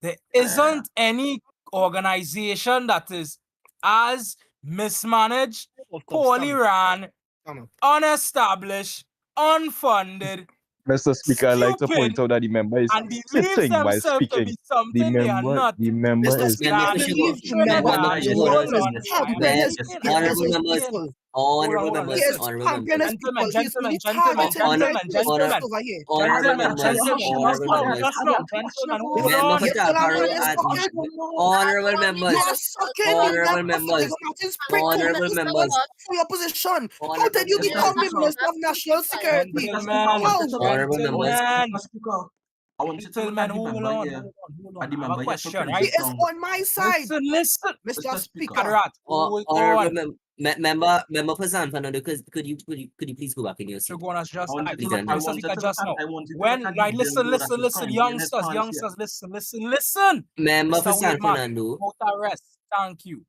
There isn't any organization that is as mismanaged, poorly ran, Stand up. unestablished, unfunded, Mr. Speaker, I'd like to point stupid, out that the member is and believes sitting while themselves to speaking. be something they are not. The member Mr. is Speaker, Member I for Standing believe in Sugar. the member Trinidad. Ah, is yes, Hold yes, is on, yes. I am pampering his speaking. people. This Honorable is members, peaceful. honorable Hold on, members, He is listen. honorable pampering members, his people. Gentlemen, He's really gentlemen, targeting the right honor, ministers gentlemen. over here. honorable Gentlemen, members, just honorable now, members, hold member on. for You all I'm doing Talparo is at sucking. honorable You are members, sucking the honorable member for members, Diego Martin's prick to honorable Minister members, for your position. How honorable did you Mr. become members, the Speaker, Minister of National Security? Gentlemen, How? honorable members, gentlemen, Mr. Speaker, I want you to look gentlemen, at the hold member on, here. hold At on. the I have a member here to question, bring He right? this is down. on my side, Listen, Mr. Mr. Speaker. Speaker. Adrat, hold honorable on. member for San Fernando, could you please go back in your seat? Shogunas I just want you like to Please look, and I do. Mr. wanted Speaker to look just at, now. I wanted to When look at the like listen, dildo that is listen, currently in his youngsters, pants here. listen. Member for Mr. San Wademark, Fernando, out arrest. Thank you.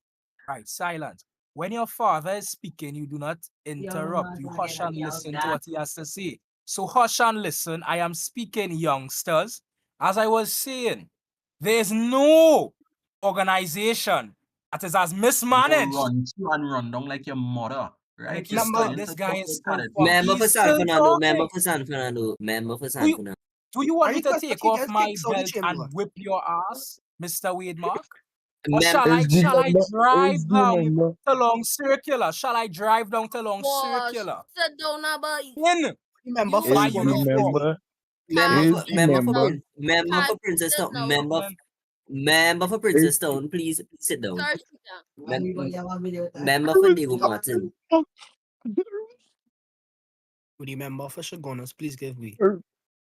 Right, silent. When your father is speaking, you do not interrupt. You hush and listen to what he has to say. So hush and listen. I am speaking, youngsters. As I was saying, there is no organization that is as You mismanaged. run down like your mother, right? Like You're this Member, starting to guy talk is like so that. fuck. member for He's San still Fernando, member talking. for San Fernando, member for Do San you, Fernando. do you I want me to request that take he off gets my kicked out of the belt chamber. and whip your ass, Mr. Wademark? Or Mem- shall I Is the member, drive is the down member, to Long Circular? Shall I drive down to Long Boss, Circular? sit down about In Member you for my is the Sugar. uniform. member, can't is the sit member, down. member for Can't Princess sit Town, down. member for is Princess Town, please sit down. Sir Speaker. Member for Diego Martin, Would you member for Shogunas, please give me.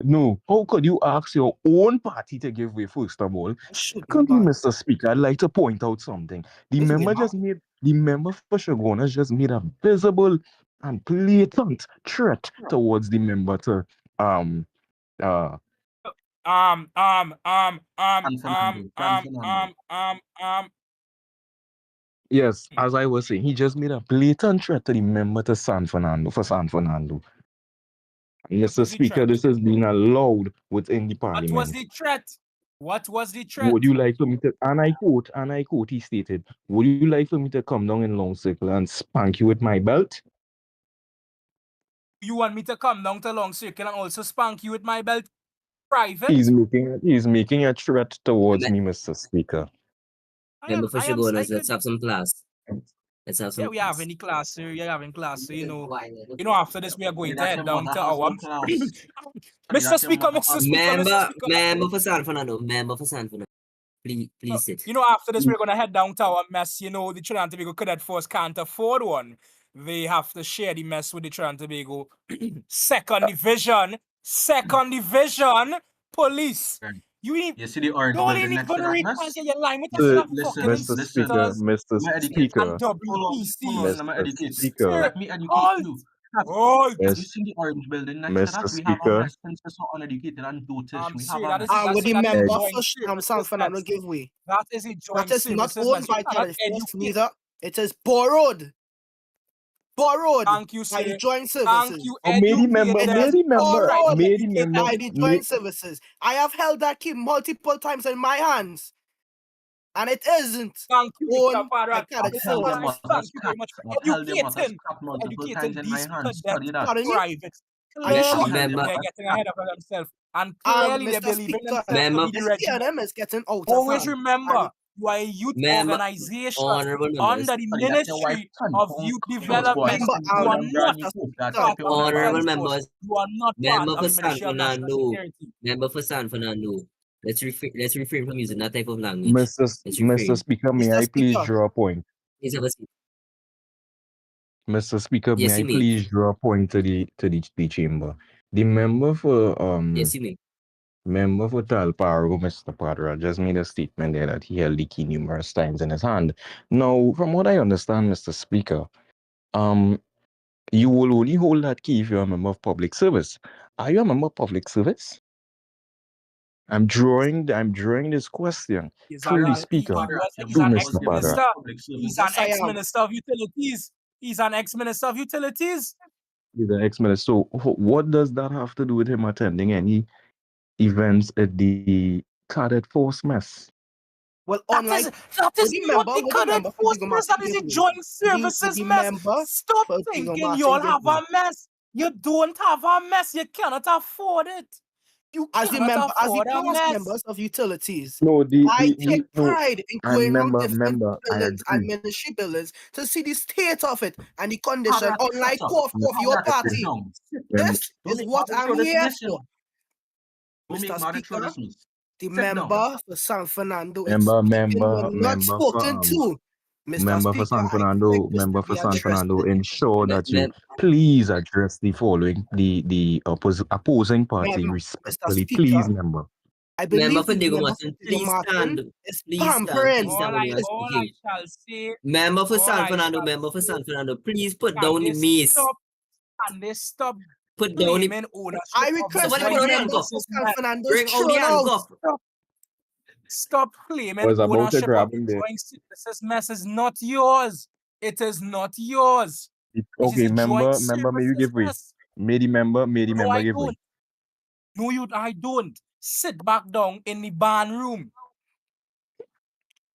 No, how could you ask your own party to give way first of all? Shoot, my Secondly, bad. Mr. Speaker, I'd like to point out something. It's Wademark. The member for Shogunas just made a visible and blatant threat towards the member to um uh Um, um, um, um, San um, Fernando, San um, Fernando. um. yes, as I was saying, he just made a blatant threat to the member to San Fernando for San Fernando. What Mr. was the Speaker, threat? this has been allowed within the What was parliament. the threat? What was the threat? Would you like for me to, and I quote, he stated, would you like for me to come down in long circle and spank you with my belt? You want me to come down to Long Circle and also spank you with my belt private? He's making a threat towards Me- me, Mr. Speaker. member for I Shogunas, could, let's have some class. Let's have yeah, some we have class. any class, sir. You're having class, so after this we are going to head down to our Mr. Speaker, Mr. Speaker, Mr. Speaker. Member for San Fernando, member for San Fernando. Please sit. After this we're gonna head down to our mess. The Trinidad and Tobago Cadet Force can't afford one. They have to share the mess with the Trinidad and Tobago second division police. You see the orange You only building need next to to that read mess? your line with us Listen, fucking Mr. Speaker, inspectors Mr. Let me educate Speaker, and WPC. Hold on, let me Mr. educate. Speaker, Let me educate Halt! you. Halt! Have you seen the orange building next to Mr. that? We have a Speaker, mess since we're so uneducated and dotish. We have Sir, a that mess. is Would the that is a member joint for services San Fernando mess. give way? That is a joint That is not services owned mess. by You cannot Cadet Force, educate. neither. It is borrowed Thank you, by the sir. Joint Thank Services. you, oh, may the member, It educated. is borrowed Educated. by the Joint Services. I have held that key multiple times in my hands, and it isn't Thank you, Mr. owned by Farad. Cadet I've held Force. their Thank mother's you cap. very much for I've held their mother's educating, cap multiple times in my these hands. cadet Study that. Pardon me? privates. Are you sure? Clearly, Member, they're getting ahead of themselves. And clearly, they Mr. believe in Speaker, themselves to member, be the this regiment. PNM is getting out of Always hand. remember, you are a youth member, organization honorable members, under the Study that your wife Ministry son. of Youth Close boy. Development. Member, You are Them not brand new Mr. coat that Speaker, keep your part of the honorable Defense Force. members, You are not part member of for the San Ministry of National Fernando, Security. member for San Fernando. Let's refrain from using that type of language. Mr. Let's Mr. refrain. Speaker, may Mr. I please Speaker. draw a point? Please have a seat. Mr. Speaker, Yes, may I you may. please draw a point to the chamber? The member for Yes, you may. member for Talparo, Mr. Padra, just made a statement there that he held the key numerous times in his hand. Now, from what I understand, Mr. Speaker, you will only hold that key if you're a member of public service. Are you a member of public service? I'm drawing this question through the speaker, He's through an Mr. Padra. ex-minister. He's an Yes, I am. ex-minister of utilities. He's an ex-minister of utilities. He's an ex-minister. So what does that have to do with him attending any events at the Cadet Force mess? Well, That unlike is would the not member, the would the cadet member for force Diego mess. That Martin is give a way? joint Would services the mess. member Stop for Diego thinking Martin you'll give have way? a mess. You don't have a mess. You cannot afford it. You As the cannot member, as the afford a past mess. members of utilities, No, I take no. pride in I going around remember, different I buildings and agree. ministry buildings to see the state of it and the condition. Conrad, Unlike shut up. cough, your Conrad, sit party. down. This Don't is make what Martin I'm throw this here mess, you for. know. Don't make Mr. Martin throw Speaker, this mess. the Sit down. member for San Fernando is speaking Member, when not spoken to. Mr. member for Speaker, San I Fernando, expect this member to for be San addressed. Fernando, ensure that you Mem- please address the following, the opposing party Mr. respectfully. Speaker, Please, member. I Member believe for the Diego member for Martin, Diego please Martin stand. is Please stand. pampering. Please stand when you are All I speaking. shall say, Member for all San I Fernando, shall member for say, San Fernando, please put can down they the mace. stop? Can they stop Put down the. claiming ownership I of request Somebody that put the on the majority member handcuff. for business San men? Fernando is Bring out the thrown out. handcuff. Stop claiming Was about to ownership grab of him there. joint services mess is not yours. It is not yours. It is Okay, a member, joint may you services give way. mess. May the member No, I give way. don't. No, I don't. Sit back down in the barn room.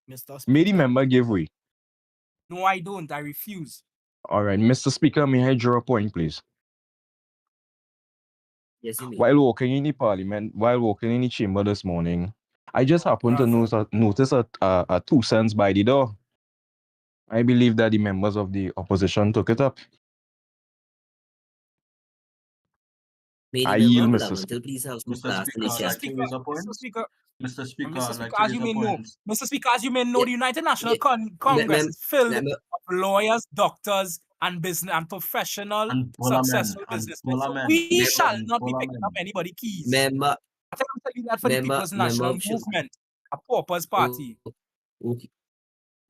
Mr. May the Speaker, member give way. No, I don't. I refuse. All right, Mr. Speaker, may I draw a point, please? Yes, you may. While walking in the parliament, while walking in the chamber this morning, I just happened to notice a 2 cents by the door. I believe that the members of the opposition took it up. May the I member yield, of Mr. Lavender Speaker. please have some Mr. class Speaker, I'd initiative. like to raise a point. Mr. Speaker, Mr. Speaker, Mr. I'd Speaker, like to as you raise may a know, point. Mr. Speaker, as you may know, Yeah, the United National yeah. Congress is filled Member, of lawyers, doctors, and business and professional, And successful and businessmen. So Bullerman, we member, shall not be picking up Bullerman. anybody's keys. member, I think I'm telling you that for the People's member National of Movement, a Paupers Party. Okay,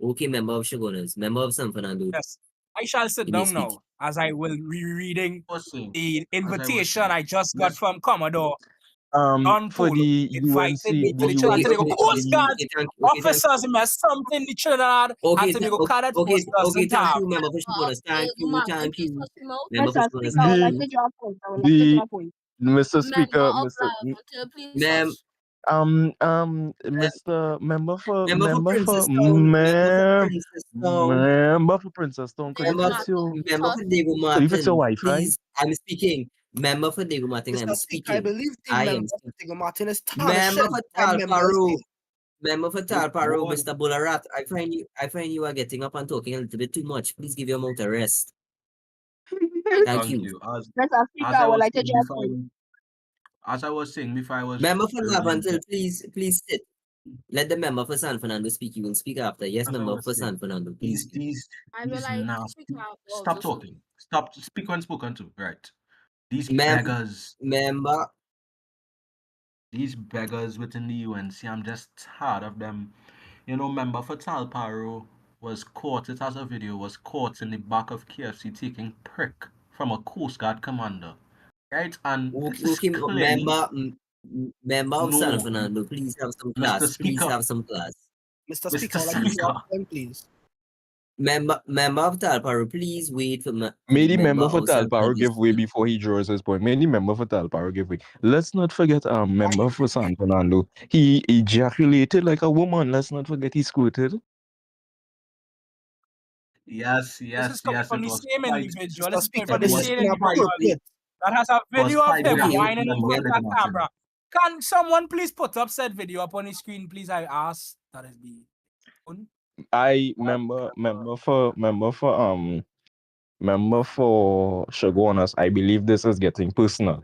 okay, member of Shogunas, member of San Fernando. Yes, I shall sit You may down speak. now as I will be reading Saying, the as I was invitation saying, I just got Miss- from Commodore Don For Polo. the Invited me to the UNC, Trinidad and Tobago Okay, Coast Guard thank officers. Mess something the Trinidad and Tobago Cadet Force doesn't thank have. you, member for Shogunas. Thank you, member for Mr. Shogunas. Speaker, I would like the to draw a point. I would like to draw a point. Mr. Member Speaker, of Lavender, please Ma'am, hush. Mr. Member for Princess member for Princess Town, could you Member, fix your member for Diego could you fix your Martin, Wi-Fi? please, I'm speaking. Member for Diego Martin, I'm Mr. Speaker, I speaking. believe the I member am for Diego Martin is member tarnished for by members. Talparu. Member for Talparu, Lord. Mr. Bularat. I find you are getting up and talking a little bit too much. Please give your mouth a rest. Thank you. Mr. Speaker, As I I would was like to saying draw a before, point. as I was saying before, I was Member for reading Lavantil, please sit. Let the member for San Fernando speak. You will speak after. Yes, as I member was for saying, San Fernando, please. I will these like nasty. speak out Stop also. talking. Stop. Speak when spoken to. Right. These Member within the UNC, I'm just tired of them. You know, member for Talparo was caught, it has a video, was caught in the back of KFC taking prick from a Coast Guard commander. Right? And this is okay, clearly member of San no, Fernando, please have some Mr. class. Please Speaker. have some class. Mr. Mr. Speaker, I would like to draw Speaker. a point, please. Member of Talparu, please wait for May the the member for of San Talparu Fernando give way speak. before he draws his point. May the member for Talparu give way. Let's not forget member for San Fernando. He ejaculated like a woman. Let's not forget he squirted. Yes, This is coming from it the was same quite. individual. Mr. This is coming Speaker, from the It this was is same quite. individual inappropriate. that has a video of him quite whining in reactive, front of that Diego Martin. camera. Can someone please put up said video up on the screen, please? I ask. That is the I member for Shagonas. I believe this is getting personal.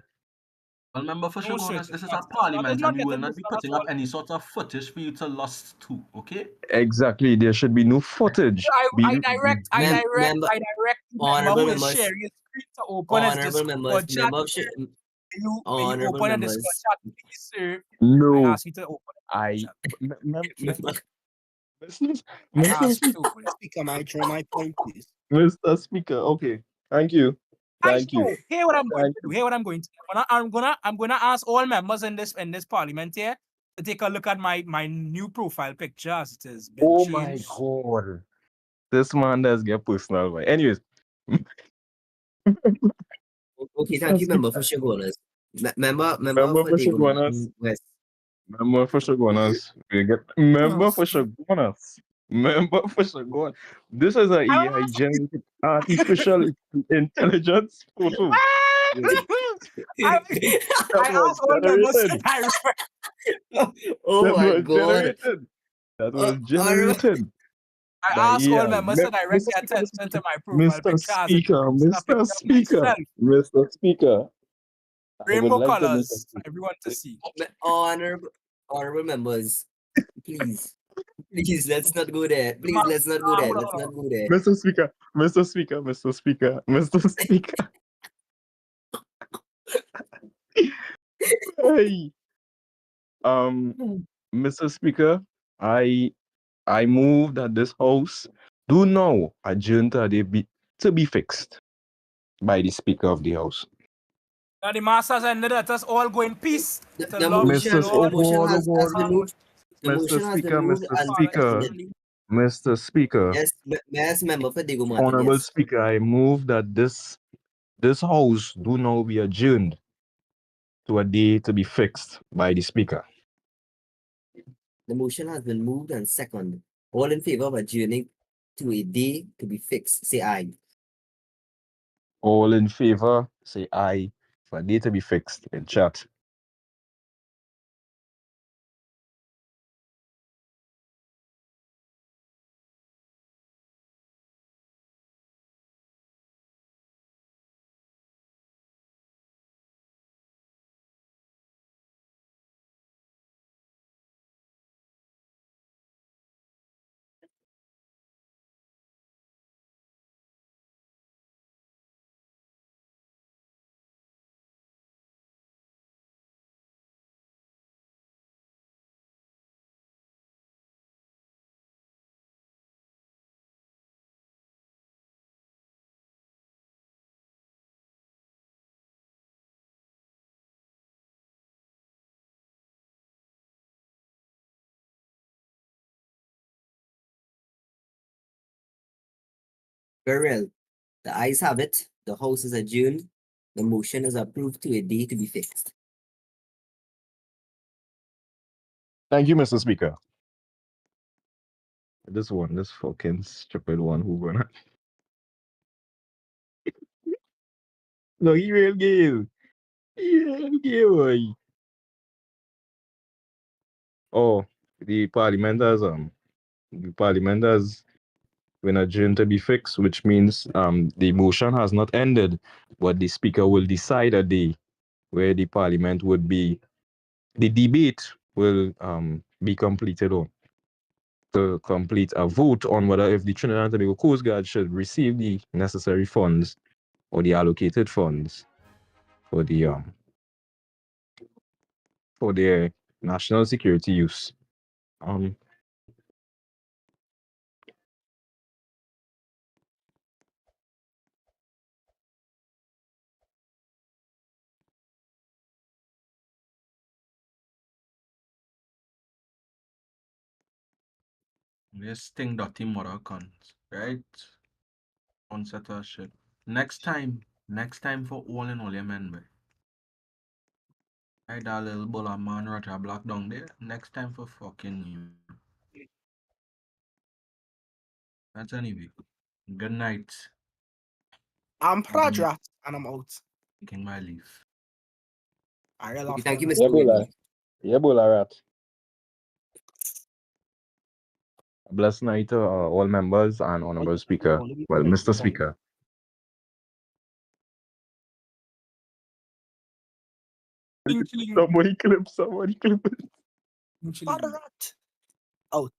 Well, member for No, sir, Shogunas, it's this is not. a It's parliament not and we will getting not this be at putting up all. any sort of footage for you to lust to, okay? Exactly. There should be no footage. I direct the member Honorable who is members, sharing his screen to open his honorable members, Discord chat. member of May you honorable open a members. Discord chat, please, sir? No. I ask you to open I chat. I Mr. ask you to open it. Speaker, I draw my point, please. Mr. Speaker, okay. Thank you. Thank you. Hear what I'm going to do. Hear what I'm going to do. I'm gonna ask all members in this parliament here to take a look at my new profile picture as it has been Oh changed. my God. This man does get personal. Right? Anyways. Okay, thank you, member for Shagonas. Member Member for for Diego Shagonas. West. Member for Shagonas. We get member for Shagonas. Member for Shagonas. This is a AI generated artificial intelligence photo. That was asked all members generated. I respect. Oh That my was God. generated. That was Honorable, generated. I But asked all yeah, members to direct Mr. their Speaker, attention to my profile Mr. picture as it Speaker, is a Mr. picture of Speaker, myself. Mr. Speaker, I would Rainbow like to make colors for everyone to see. honorable members, please, please, let's not go there. Please, Ma- let's not go there. hold on, Let's hold not on. go there. Mr. Speaker, Mr. Speaker, Mr. Speaker, Mr. Speaker. Hey, Mr. Speaker, I move that this house do now adjourn to be fixed by the Speaker of the House. Now the masters and let us all go in peace The, to the love motion, the Mr. the Lord. motion Oh has, God, has been moved. The Mr. motion has been Speaker, moved Mr. and Speaker, seconded. Mr. Speaker, Yes, may I ask member for Diego Martin? Honorable Yes. Speaker, I move that this house do now be adjourned to a day to be fixed by the Speaker. The motion has been moved and seconded. All in favor of adjourning to a day to be fixed, say aye. All in favor, say aye for a day to be fixed in chat. Very well. The ayes have it. The house is adjourned. The motion is approved to a day to be fixed. Thank you, Mr. Speaker. This fucking stupid one who gonna. No, he real gay. He real gay, boy. Oh, the parliament has been adjourned to be fixed, which means the motion has not ended, but the speaker will decide a day where the parliament would be the debate will be completed on to complete a vote on whether if the Trinidad and Tobago Coast Guard should receive the necessary funds or the allocated funds for for their national security use. Um, This thing dirty mother cunt, right? On set of shit. Next time for all and all your men, boy. Right, that little bull of man Roger Black down there. Next time for fucking you. That's anyway. Good night. I'm Pradra, and I'm out. Taking my leave. I love Thank you, them. Mr. Whitney. Bola rat. Blessed night to all members and honorable speaker. Well, Mr. Speaker. Chilling, chilling, Somebody clip. chilling. Pradra. Out.